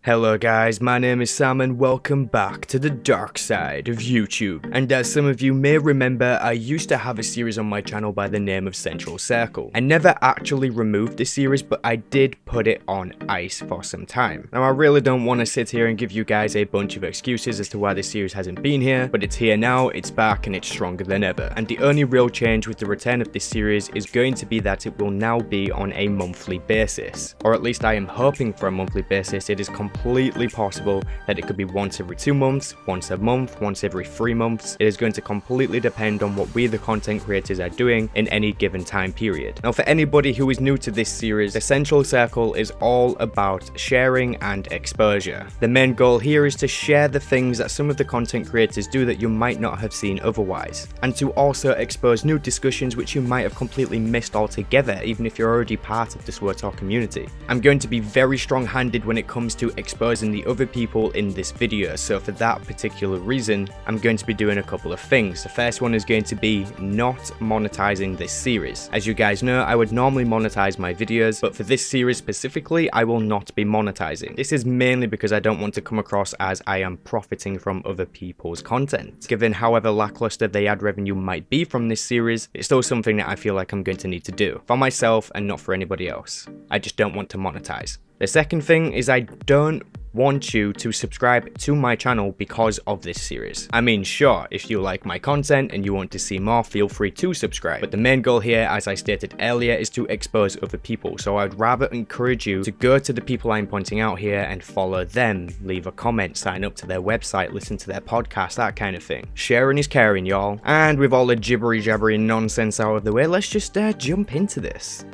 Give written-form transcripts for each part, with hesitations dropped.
Hello guys, my name is Sam and welcome back to the dark side of YouTube. And as some of you may remember, I used to have a series on my channel by the name of Central Circle. I never actually removed this series, but I did put it on ice for some time. Now I really don't want to sit here and give you guys a bunch of excuses as to why this series hasn't been here, but it's here now, it's back, and it's stronger than ever. And the only real change with the return of this series is going to be that it will now be on a monthly basis. Or at least I am hoping for a monthly basis. It is completely possible that it could be once every 2 months, once a month, once every 3 months. It is going to completely depend on what we the content creators are doing in any given time period. Now for anybody who is new to this series, the Central Circle is all about sharing and exposure. The main goal here is to share the things that some of the content creators do that you might not have seen otherwise, and to also expose new discussions which you might have completely missed altogether even if you're already part of the SWTOR community. I'm going to be very strong-handed when it comes to exposing the other people in this video, so for that particular reason I'm going to be doing a couple of things. The first one is going to be not monetizing this series. As you guys know, I would normally monetize my videos, but for this series specifically I will not be monetizing. This is mainly because I don't want to come across as I am profiting from other people's content. Given however lackluster the ad revenue might be from this series, it's still something that I feel like I'm going to need to do for myself and not for anybody else. I just don't want to monetize. The second thing is I don't want you to subscribe to my channel because of this series. I mean, sure, if you like my content and you want to see more, feel free to subscribe. But the main goal here, as I stated earlier, is to expose other people. So I'd rather encourage you to go to the people I'm pointing out here and follow them, leave a comment, sign up to their website, listen to their podcast, that kind of thing. Sharing is caring, y'all. And with all the jibbery-jabbery nonsense out of the way, let's just jump into this.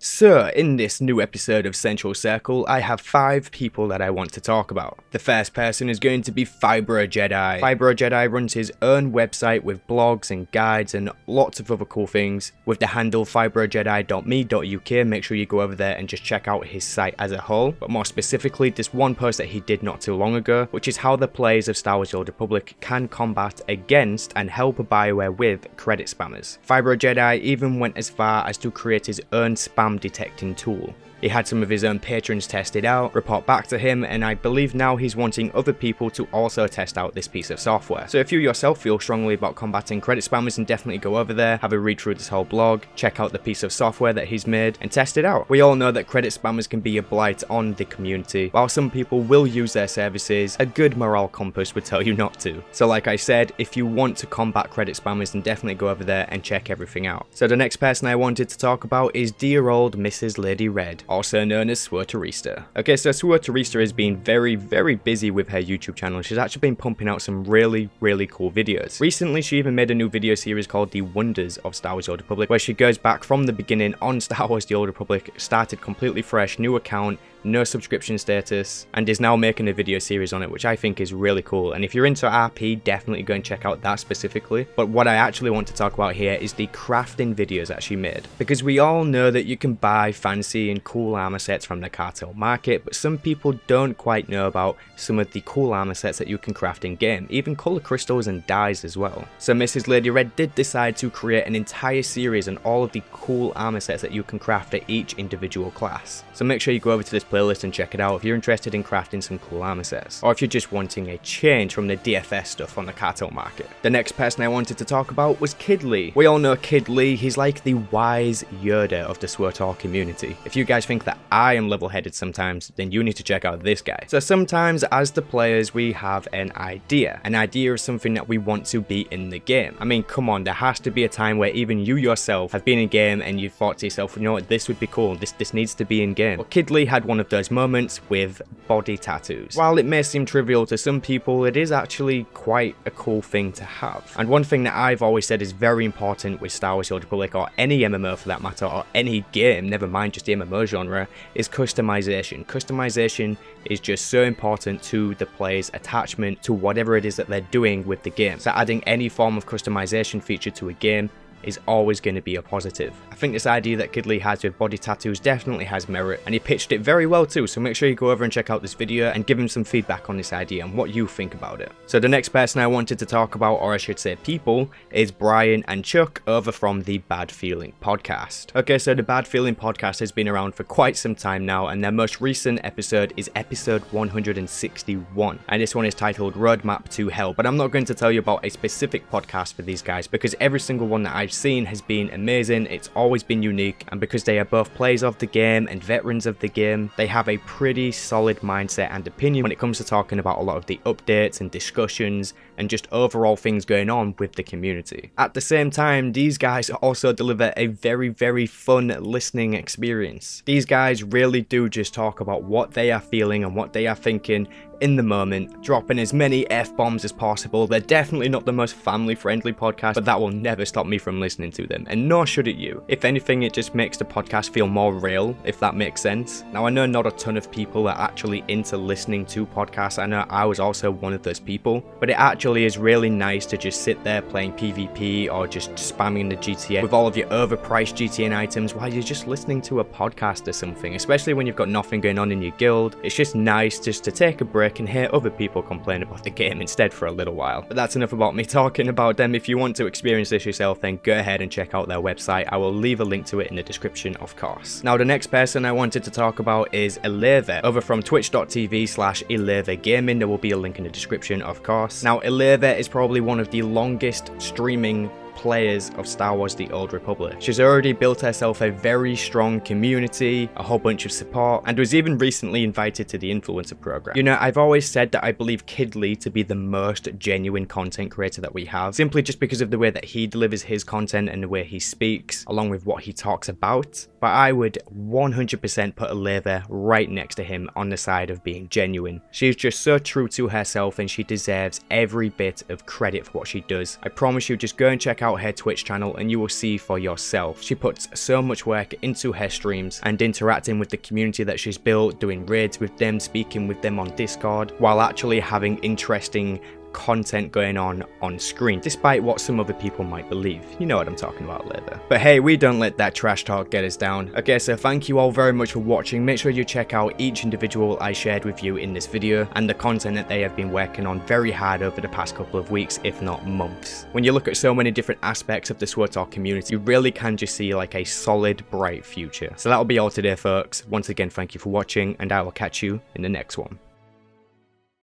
So, in this new episode of Central Circle, I have 5 people that I want to talk about. The first person is going to be FibroJedi. FibroJedi runs his own website with blogs and guides and lots of other cool things. With the handle fibrojedi.me.uk, make sure you go over there and just check out his site as a whole. But more specifically, this one post that he did not too long ago, which is how the players of Star Wars: The Old Republic can combat against and help BioWare with credit spammers. FibroJedi even went as far as to create his own spam detecting tool. He had some of his own patrons test it out, report back to him, and I believe now he's wanting other people to also test out this piece of software. So if you yourself feel strongly about combating credit spammers, then definitely go over there, have a read through this whole blog, check out the piece of software that he's made, and test it out. We all know that credit spammers can be a blight on the community. While some people will use their services, a good morale compass would tell you not to. So like I said, if you want to combat credit spammers, then definitely go over there and check everything out. So the next person I wanted to talk about is dear old Mrs. Lady Red, also known as SWTOR. Okay, so SWTOR has been very busy with her YouTube channel. She's actually been pumping out some really cool videos. Recently, she even made a new video series called The Wonders of Star Wars: The Old Republic, where she goes back from the beginning on Star Wars: The Old Republic, started completely fresh, new account, no subscription status, and is now making a video series on it, which I think is really cool. And if you're into RP, definitely go and check out that specifically. But what I actually want to talk about here is the crafting videos that she made, because we all know that you can buy fancy and cool armor sets from the cartel market, but some people don't quite know about some of the cool armor sets that you can craft in game, even color crystals and dyes as well. So Mrs. Lady Red did decide to create an entire series on all of the cool armor sets that you can craft for each individual class. So make sure you go over to this playlist and check it out if you're interested in crafting some cool armor sets, or if you're just wanting a change from the DFS stuff on the cartel market. The next person I wanted to talk about was Kid Lee. We all know Kid Lee, he's like the wise Yoda of the SWTOR community. If you guys think that I am level-headed sometimes, then you need to check out this guy. So sometimes as the players we have an idea of something that we want to be in the game. I mean, come on, there has to be a time where even you yourself have been in game and you've thought to yourself, you know what, this would be cool, this needs to be in game. Well, Kid Lee had one of those moments with body tattoos. While it may seem trivial to some people, it is actually quite a cool thing to have. And one thing that I've always said is very important with Star Wars: The Old Republic, or any MMO for that matter, or any game, never mind just the MMO genre, is customization. Customization is just so important to the player's attachment to whatever it is that they're doing with the game. So adding any form of customization feature to a game is always going to be a positive. I think this idea that Kid Lee has with body tattoos definitely has merit, and he pitched it very well too, so make sure you go over and check out this video and give him some feedback on this idea and what you think about it. So the next person I wanted to talk about, or I should say people, is Brian and Chuck over from the Bad Feeling podcast. Okay, so the Bad Feeling podcast has been around for quite some time now, and their most recent episode is episode 161, and this one is titled Roadmap to Hell. But I'm not going to tell you about a specific podcast for these guys, because every single one that I've seen has been amazing. It's always been unique, and because they are both players of the game and veterans of the game, they have a pretty solid mindset and opinion when it comes to talking about a lot of the updates and discussions and just overall things going on with the community. At the same time, these guys also deliver a very fun listening experience. These guys really do just talk about what they are feeling and what they are thinking in the moment, dropping as many F-bombs as possible. They're definitely not the most family-friendly podcast, but that will never stop me from listening to them, and nor should it you. If anything, it just makes the podcast feel more real, if that makes sense. Now, I know not a ton of people are actually into listening to podcasts. I know I was also one of those people, but it actually is really nice to just sit there playing PvP or just spamming the GTA with all of your overpriced GTA items while you're just listening to a podcast or something, especially when you've got nothing going on in your guild. It's just nice just to take a break and hear other people complain about the game instead for a little while. But that's enough about me talking about them. If you want to experience this yourself, then go ahead and check out their website. I will leave a link to it in the description, of course. Now, the next person I wanted to talk about is Eleva over from twitch.tv/ElevaGaming. There will be a link in the description, of course. Now, Eleva is probably one of the longest streaming players of Star Wars The Old Republic. She's already built herself a very strong community, a whole bunch of support, and was even recently invited to the influencer program. You know, I've always said that I believe Kid Lee to be the most genuine content creator that we have, simply just because of the way that he delivers his content and the way he speaks, along with what he talks about. But I would 100% put Eleva right next to him on the side of being genuine. She's just so true to herself, and she deserves every bit of credit for what she does. I promise you, just go and check out her Twitch channel and you will see for yourself. She puts so much work into her streams and interacting with the community that she's built, doing raids with them, speaking with them on Discord, while actually having interesting content going on screen, despite what some other people might believe. You know what I'm talking about later. But hey, we don't let that trash talk get us down. Okay, so thank you all very much for watching. Make sure you check out each individual I shared with you in this video and the content that they have been working on very hard over the past couple of weeks, if not months. When you look at so many different aspects of the SWTOR community, you really can just see like a solid, bright future. So that'll be all today, folks. Once again, thank you for watching, and I will catch you in the next one.